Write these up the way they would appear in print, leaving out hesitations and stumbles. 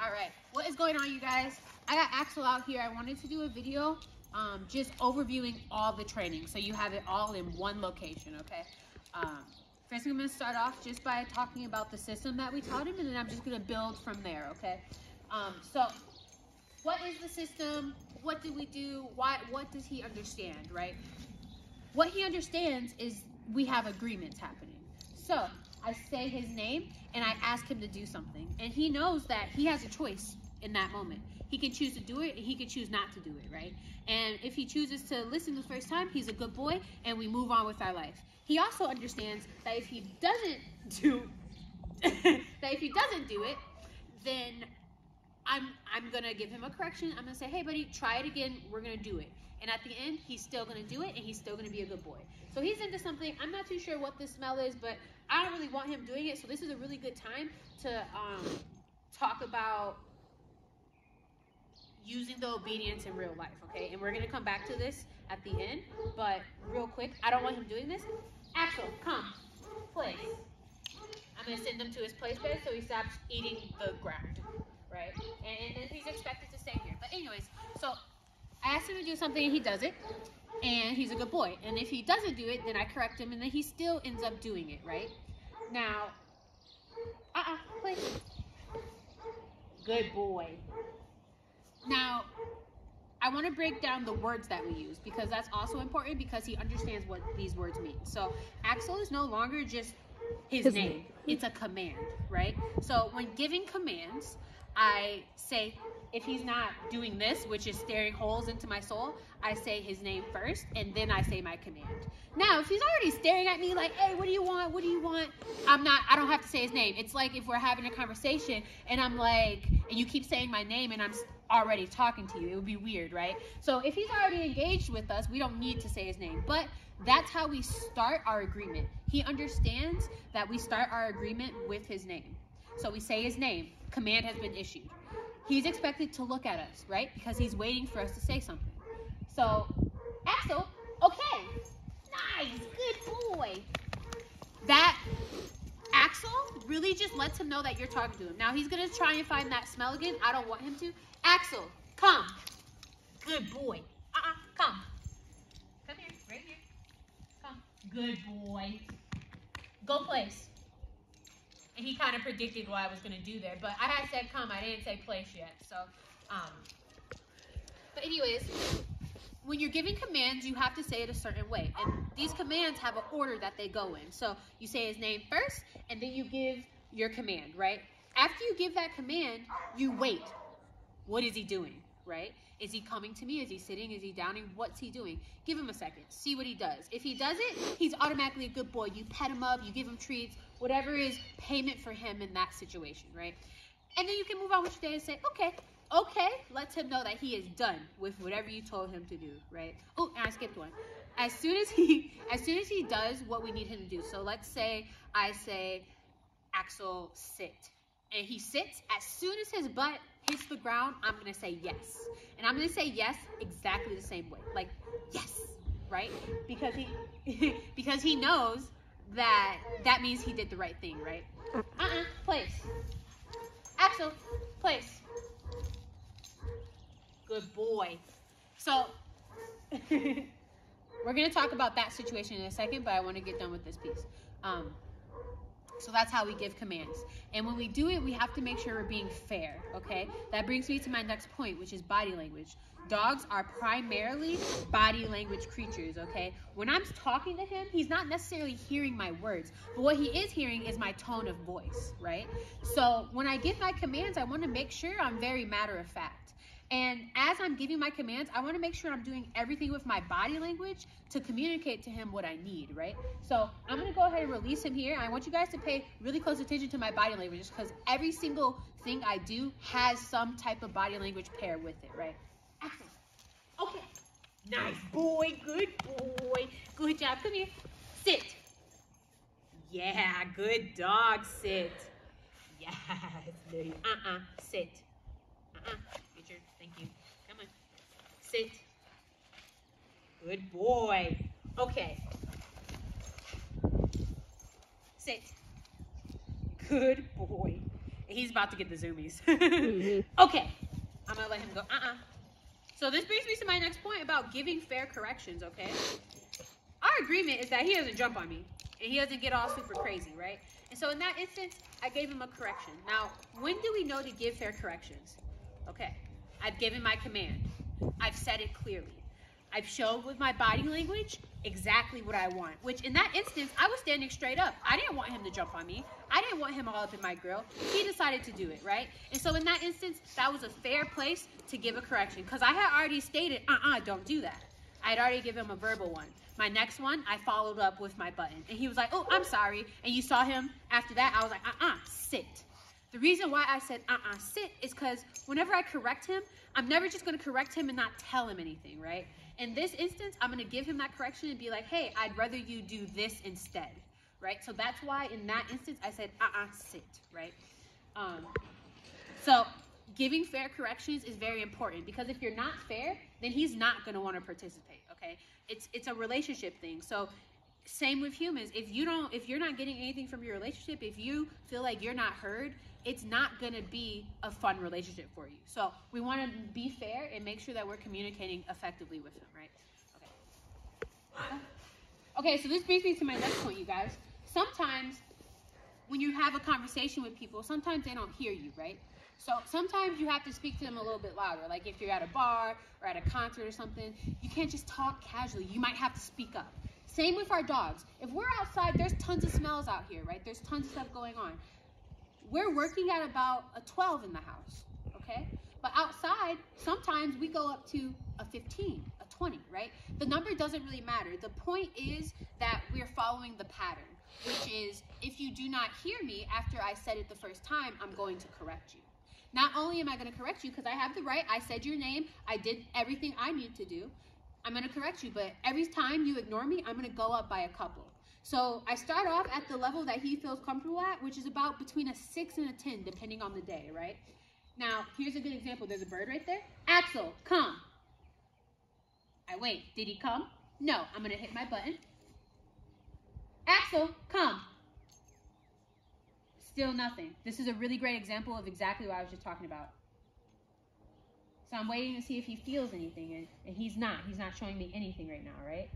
All right, what is going on, you guys? I got Axel out here. I wanted to do a video just overviewing all the training so you have it all in one location, okay? First, I'm going to start off just by talking about the system that we taught him, and then I'm just going to build from there, okay? So what is the system? What do we do? What does he understand, right? What he understands is we have agreements happening. So I say his name and I ask him to do something, and he knows that he has a choice in that moment. He can choose to do it and he can choose not to do it, right? And if he chooses to listen the first time, he's a good boy and we move on with our life. He also understands that if he doesn't do it, then I'm gonna give him a correction. I'm gonna say, hey buddy, try it again, we're gonna do it. And at the end, he's still gonna do it and he's still gonna be a good boy. So he's into something. I'm not too sure what this smell is, but I don't really want him doing it. So this is a really good time to talk about using the obedience in real life, okay? And we're gonna come back to this at the end, but real quick, I don't want him doing this. Axel, come, place. I'm gonna send him to his place bed so he stops eating the ground, right? And then he's expected to stay here. But anyways, so I asked him to do something and he does it, and he's a good boy. And if he doesn't do it, then I correct him and then he still ends up doing it, right? Now, place. Good boy. Now, I want to break down the words that we use because that's also important because he understands what these words mean. So Axel is no longer just his name. It's a command, right? So when giving commands, I say, if he's not doing this, which is staring holes into my soul, I say his name first, and then I say my command. Now, if he's already staring at me like, hey, what do you want? What do you want? I don't have to say his name. It's like if we're having a conversation and I'm like, and you keep saying my name and I'm already talking to you, it would be weird, right? So if he's already engaged with us, we don't need to say his name, but that's how we start our agreement. He understands that we start our agreement with his name. So we say his name, command has been issued. He's expected to look at us, right? Because he's waiting for us to say something. So, Axel, okay, nice, good boy. That Axel really just lets him know that you're talking to him. Now he's gonna try and find that smell again. I don't want him to. Axel, come. Good boy. Come. Come here, right here. Come. Good boy. Go place. And he kind of predicted what I was going to do there. But I had said come, I didn't say place yet. So, but anyways, when you're giving commands, you have to say it a certain way. And these commands have an order that they go in. So you say his name first, and then you give your command, right? After you give that command, you wait. What is he doing, right? Is he coming to me? Is he sitting? Is he downing? What's he doing? Give him a second. See what he does. If he does it, he's automatically a good boy. You pet him up. You give him treats. Whatever is payment for him in that situation, right? And then you can move on with your day and say, okay, lets him know that he is done with whatever you told him to do, right? Oh, and I skipped one. As soon as he does what we need him to do. So let's say I say, Axel, sit. And he sits. As soon as his butt hits the ground, I'm going to say yes. And I'm going to say yes exactly the same way. Like, yes, right? Because he knows that means he did the right thing, right? Place. Axel, place. Good boy. So, we're going to talk about that situation in a second, but I want to get done with this piece. So that's how we give commands. And when we do it, we have to make sure we're being fair, okay? That brings me to my next point, which is body language. Dogs are primarily body language creatures, okay? When I'm talking to him, he's not necessarily hearing my words, but what he is hearing is my tone of voice, right? So when I give my commands, I want to make sure I'm very matter of fact. And as I'm giving my commands, I want to make sure I'm doing everything with my body language to communicate to him what I need, right? So I'm going to go ahead and release him here. I want you guys to pay really close attention to my body language because every single thing I do has some type of body language pair with it, right? Axel. Okay. Nice boy. Good boy. Good job. Come here. Sit. Yeah. Good dog. Sit. Yes. Little. Sit. Richard, thank you. Come on. Sit. Good boy. Okay. Sit. Good boy. He's about to get the zoomies. Mm-hmm. Okay, I'm gonna let him go. So this brings me to my next point about giving fair corrections, okay? Our agreement is that he doesn't jump on me and he doesn't get all super crazy, right? And so in that instance, I gave him a correction. Now, when do we know to give fair corrections? Okay, I've given my command. I've said it clearly. I've showed with my body language exactly what I want, which in that instance, I was standing straight up. I didn't want him to jump on me. I didn't want him all up in my grill. He decided to do it, right? And so in that instance, that was a fair place to give a correction because I had already stated, don't do that. I had already given him a verbal one. My next one, I followed up with my button. And he was like, oh, I'm sorry. And you saw him after that, I was like, sit. The reason why I said, sit is because whenever I correct him, I'm never just going to correct him and not tell him anything, right? In this instance, I'm going to give him that correction and be like, hey, I'd rather you do this instead, right? So that's why in that instance, I said, sit, right? So giving fair corrections is very important because if you're not fair, then he's not going to want to participate, okay? It's a relationship thing. So same with humans. If you're not getting anything from your relationship, if you feel like you're not heard, it's not going to be a fun relationship for you. So we want to be fair and make sure that we're communicating effectively with them, right? Okay, so this brings me to my next point, you guys. Sometimes when you have a conversation with people, sometimes they don't hear you, right? So sometimes you have to speak to them a little bit louder. Like if you're at a bar or at a concert or something, you can't just talk casually. You might have to speak up. Same with our dogs. If we're outside, there's tons of smells out here, right? There's tons of stuff going on. We're working at about a 12 in the house, okay? But outside, sometimes we go up to a 15, a 20, right? The number doesn't really matter. The point is that we're following the pattern, which is if you do not hear me after I said it the first time, I'm going to correct you. Not only am I going to correct you because I have the right, I said your name, I did everything I need to do, I'm going to correct you, but every time you ignore me, I'm going to go up by a couple. So I start off at the level that he feels comfortable at, which is about between a 6 and a 10, depending on the day, right? Now, here's a good example. There's a bird right there. Axel, come. I wait. Did he come? No. I'm going to hit my button. Axel, come. Still nothing. This is a really great example of exactly what I was just talking about. So I'm waiting to see if he feels anything, and he's not. He's not showing me anything right now, right?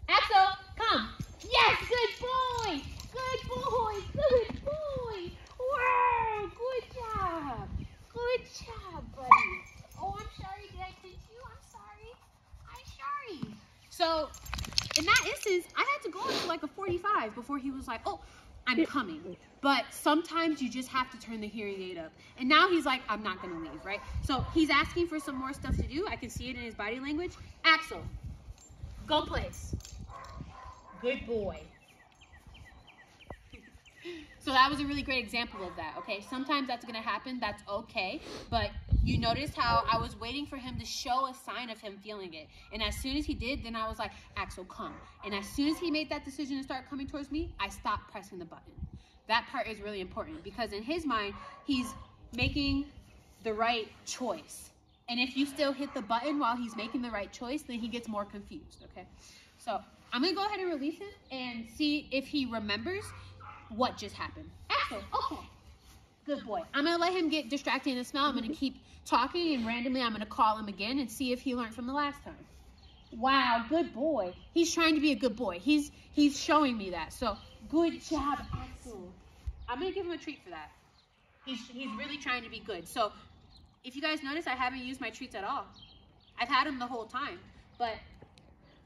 Axel, come. Yes, good boy. Good boy. Good boy. Wow, good job. Good job, buddy. Oh, I'm sorry. Did I pinch you? I'm sorry. I'm sorry. So, in that instance, I had to go up to like a 45 before he was like, oh, I'm coming. But sometimes you just have to turn the hearing aid up. And now he's like, I'm not going to leave, right? So he's asking for some more stuff to do. I can see it in his body language. Axel, go place. Good boy. So that was a really great example of that, okay? Sometimes that's going to happen. That's okay. But you notice how I was waiting for him to show a sign of him feeling it. And as soon as he did, then I was like, Axel, come. And as soon as he made that decision to start coming towards me, I stopped pressing the button. That part is really important because in his mind, he's making the right choice. And if you still hit the button while he's making the right choice, then he gets more confused, okay? So I'm going to go ahead and release him and see if he remembers what just happened. Axel, okay. Good boy. I'm going to let him get distracted in the smell. I'm going to keep talking, and randomly I'm going to call him again and see if he learned from the last time. Wow, good boy. He's trying to be a good boy. He's showing me that. So, good job, Axel. I'm going to give him a treat for that. He's really trying to be good. So, if you guys notice, I haven't used my treats at all. I've had them the whole time. But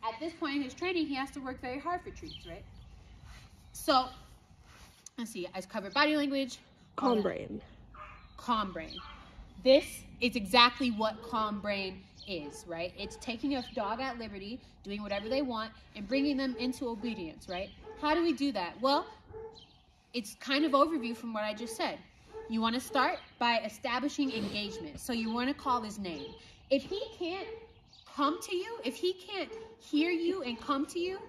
at this point in his training, he has to work very hard for treats, right? So, let's see. I covered body language. Calm brain. Calm brain. This is exactly what calm brain is, right? It's taking a dog at liberty, doing whatever they want, and bringing them into obedience, right? How do we do that? Well, it's kind of overview from what I just said. You want to start by establishing engagement. So you want to call his name. If he can't come to you, if he can't hear you and come to you,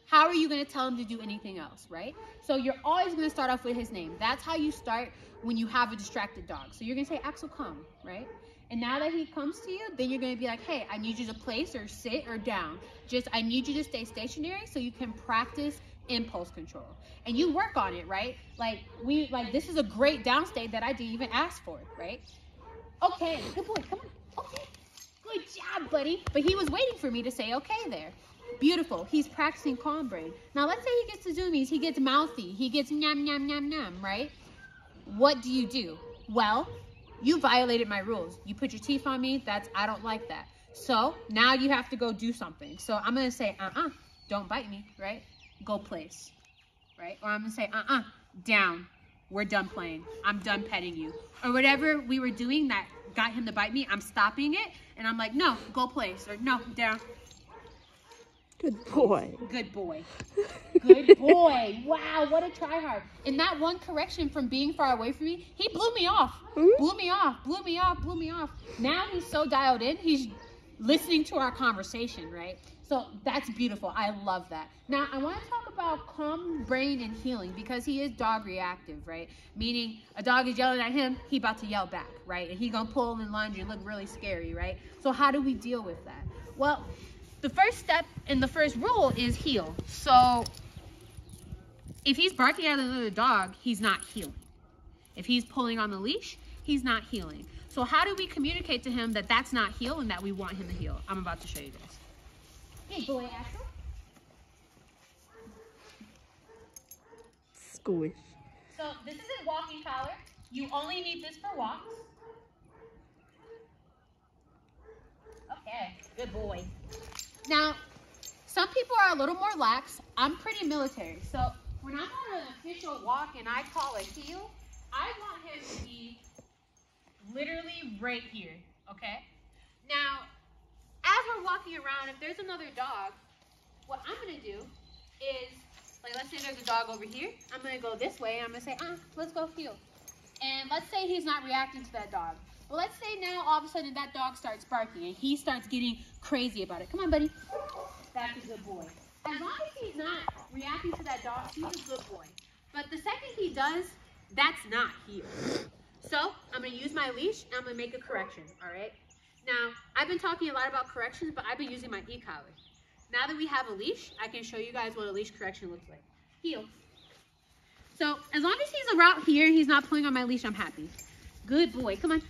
how are you going to tell him to do anything else, right? So you're always going to start off with his name. That's how you start when you have a distracted dog. So you're going to say, Axel, come, right? And now that he comes to you, then you're going to be like, hey, I need you to place or sit or down. Just, I need you to stay stationary so you can practice impulse control. And you work on it, right? Like, this is a great down state that I didn't even ask for, right? Okay, good boy, come on. Okay, good job, buddy. But he was waiting for me to say okay there. Beautiful. He's practicing calm brain. Now, let's say he gets to zoomies. He gets mouthy. He gets nyam, nyam, nyam, nyam, right? What do you do? Well, you violated my rules. You put your teeth on me. I don't like that. So now you have to go do something. So I'm going to say, don't bite me, right? Go place, right? Or I'm going to say, down. We're done playing. I'm done petting you. Or whatever we were doing that got him to bite me, I'm stopping it. And I'm like, no, go place. Or no, down. Good boy. Good boy. Good boy. Wow, what a tryhard. And that one correction from being far away from me, he blew me off. Blew me off, blew me off, blew me off. Now he's so dialed in, he's listening to our conversation, right? So that's beautiful. I love that. Now, I want to talk about calm brain and healing because he is dog reactive, right? Meaning a dog is yelling at him, he about to yell back, right? And he gonna pull and lunge and look really scary, right? So how do we deal with that? Well, the first step and the first rule is heal. So if he's barking at another dog, he's not healing. If he's pulling on the leash, he's not healing. So how do we communicate to him that that's not heal and that we want him to heal? I'm about to show you guys. Hey, boy, Axel. Squish. So this isn't walking collar. You only need this for walks. Okay, good boy. Now, some people are a little more lax. I'm pretty military. So when I'm on an official walk and I call a heel, I want him to be literally right here, okay? Now, as we're walking around, if there's another dog, what I'm going to do is, like, let's say there's a dog over here. I'm going to go this way, and I'm going to say, let's go heel. And let's say he's not reacting to that dog. Well, let's say now all of a sudden that dog starts barking and he starts getting crazy about it. Come on, buddy. That's a good boy. As long as he's not reacting to that dog, he's a good boy. But the second he does, that's not heel. So I'm going to use my leash and I'm going to make a correction, all right? Now, I've been talking a lot about corrections, but I've been using my e-collar. Now that we have a leash, I can show you guys what a leash correction looks like. Heel. So as long as he's around here and he's not pulling on my leash, I'm happy. Good boy. Come on.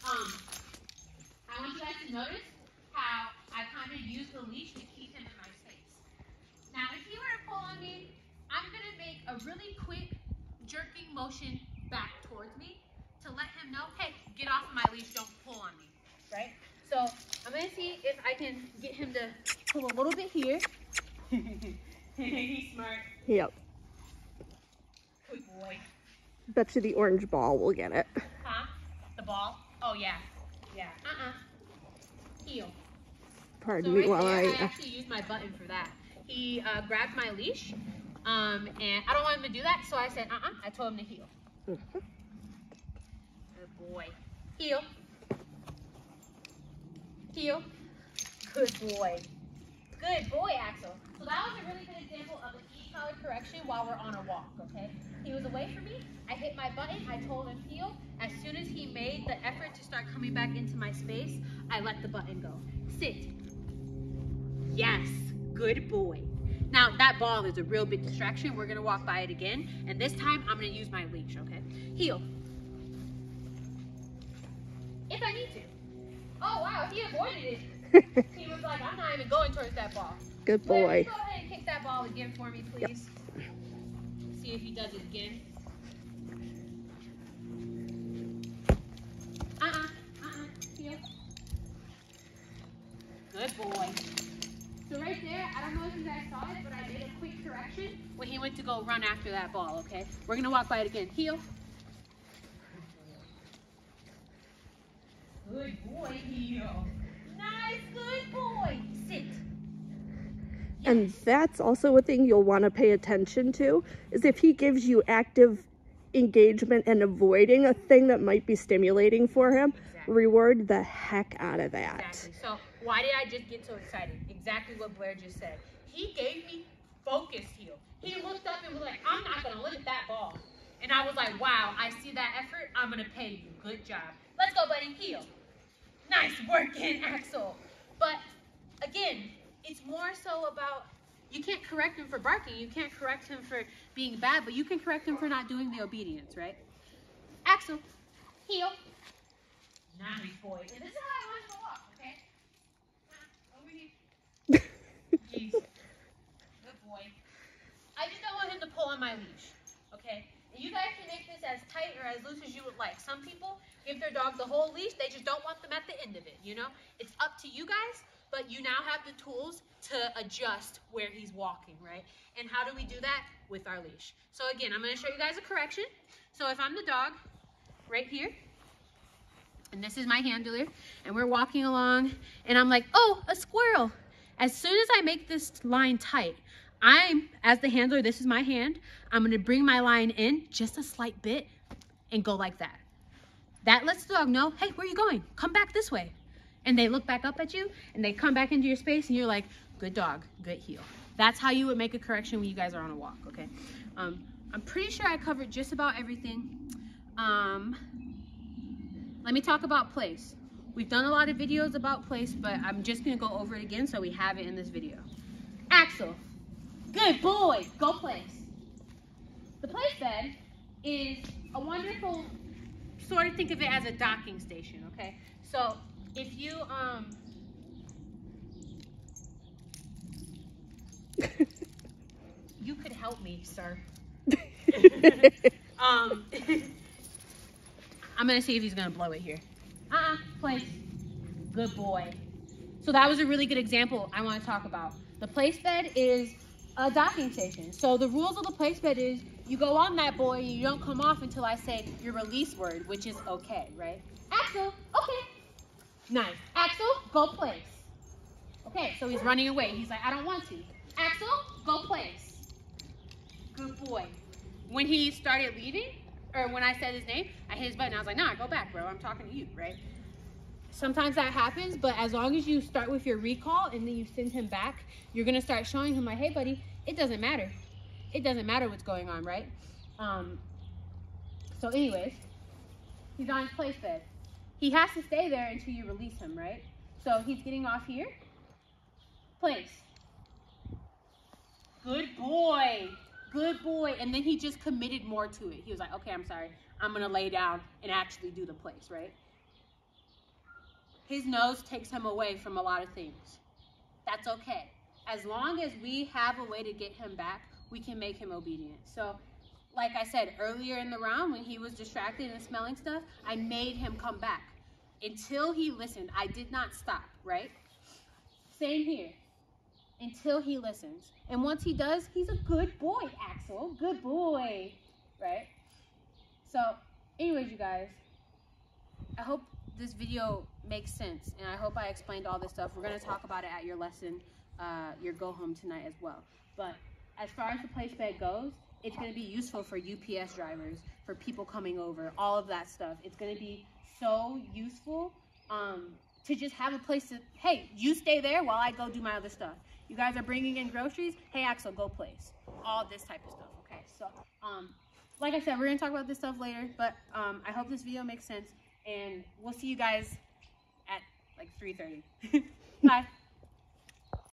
I want you guys to notice how I kind of use the leash to keep him in my space. Now, if he were to pull on me, I'm going to make a really quick jerking motion back towards me to let him know, hey, get off of my leash, don't pull on me, right? So I'm going to see if I can get him to pull a little bit here. He's smart. Yep. Good boy. Bet you the orange ball will get it. Huh? The ball? Oh, yeah. Yeah. Heel. Pardon So me right while there, I actually used my button for that. He grabbed my leash, and I don't want him to do that, so I said, I told him to heel. Good boy. Heel. Heel. Good boy. Good boy, Axel. So that was a really good example of an e-collar correction while we're on a walk, okay? He was away from me. I hit my button. I told him heel. As soon as he made the effort to start coming back into my space, I let the button go. Sit. Yes. Good boy. Now, that ball is a real big distraction. We're going to walk by it again. And this time, I'm going to use my leash, okay? Heel. If I need to. Oh, wow. He avoided it. He was like, I'm not even going towards that ball. Good Blair, boy. go ahead and kick that ball again for me, please. Yep. See if he does it again. Heel. Good boy. So right there, I don't know if you guys saw it, but I made a quick correction when he went to go run after that ball, okay? We're going to walk by it again. Heel. Good boy, heel. Nice, good boy. Sit. Yes. And that's also a thing you'll want to pay attention to, is if he gives you active engagement and avoiding a thing that might be stimulating for him, exactly. Reward the heck out of that. Exactly. So why did I just get so excited? Exactly what Blair just said. He gave me focused heel. He looked up and was like, I'm not going to look at that ball. And I was like, wow, I see that effort. I'm going to pay you. Good job. Let's go, buddy. Heel. Nice working, Axel. But again, it's more so about, you can't correct him for barking. You can't correct him for being bad, but you can correct him for not doing the obedience, right? Axel, heel. Nice boy. And this is how I want you to walk, okay? Over here. Yes. Good boy. I just don't want him to pull on my leash, okay? And you guys can make this as tight or as loose as you would like. Some people give their dog the whole leash. They just don't want them at the end of it, you know? It's up to you guys, but you now have the tools to adjust where he's walking, right? And how do we do that? With our leash. So again, I'm going to show you guys a correction. So if I'm the dog, right here, and this is my handler, and we're walking along, and I'm like, oh, a squirrel. As soon as I make this line tight, as the handler, this is my hand, I'm going to bring my line in just a slight bit and go like that. That lets the dog know, hey, where are you going? Come back this way. And they look back up at you, and they come back into your space, and you're like, good dog, good heel. That's how you would make a correction when you guys are on a walk, okay? I'm pretty sure I covered just about everything. Let me talk about place. We've done a lot of videos about place, but I'm just going to go over it again so we have it in this video. Axel, good boy, go place. The place bed is a wonderful, sort of think of it as a docking station, okay? So if you, you could help me, sir. I'm gonna see if he's gonna blow it here. Place. Good boy. So that was a really good example I want to talk about. The place bed is a docking station. So the rules of the place bed is you go on that boy and you don't come off until I say your release word, which is okay, right? Axel, okay. Nice. Axel, go place. Okay, so he's running away. He's like, I don't want to. Axel, go place. Good boy. When he started leaving, or when I said his name, I hit his button. I was like, nah, go back, bro. I'm talking to you, right? Sometimes that happens, but as long as you start with your recall and then you send him back, you're going to start showing him like, hey, buddy, it doesn't matter. It doesn't matter what's going on, right? So anyways, he's on his place bed. He has to stay there until you release him, right? So he's getting off here. Place. Good boy. Good boy. And then he just committed more to it. He was like, okay, I'm sorry. I'm going to lay down and actually do the place, right? His nose takes him away from a lot of things. That's okay. As long as we have a way to get him back, we can make him obedient. So, like I said earlier in the round, when he was distracted and smelling stuff, I made him come back. Until he listened, I did not stop, right? Same here. Until he listens. And once he does, he's a good boy, Axel. Good boy, right? So, anyways, you guys, I hope this video makes sense, and I hope I explained all this stuff. We're going to talk about it at your lesson, your go home tonight as well. But as far as the place bed goes, it's going to be useful for UPS drivers, for people coming over, all of that stuff. It's going to be so useful to just have a place to, hey, you stay there while I go do my other stuff. You guys are bringing in groceries, hey, Axel, go place. All this type of stuff, okay? So, like I said, we're going to talk about this stuff later, but I hope this video makes sense, and we'll see you guys at like 3:30. Bye.